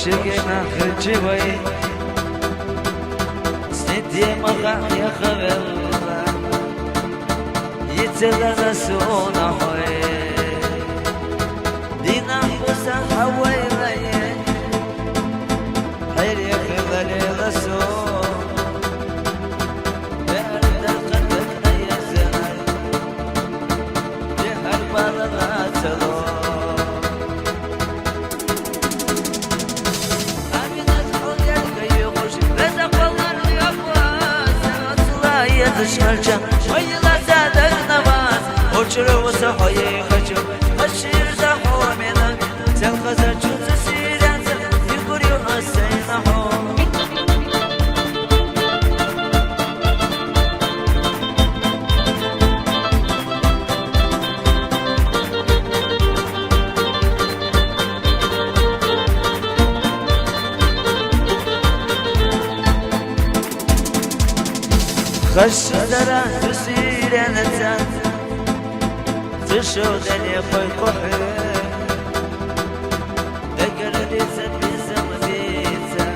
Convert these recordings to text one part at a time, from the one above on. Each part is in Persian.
عاشقنا خجوي سندي مغا يا خبر يتغرسون حوي دينا بوسا حوي لي حير يا خبر رسول بأرد قلبنا يا زهر جهر بارغات الله Dışarıca ayılar zaten namaz Uçuru sahoye kaçı Aşır zahomena Sen kazar çutsu sirense Yukuru haseyna ho خشدرا تسيرنتا تشودني خوي قحي ذكر لي زمي زمديتا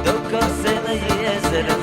دوكا سينا يزر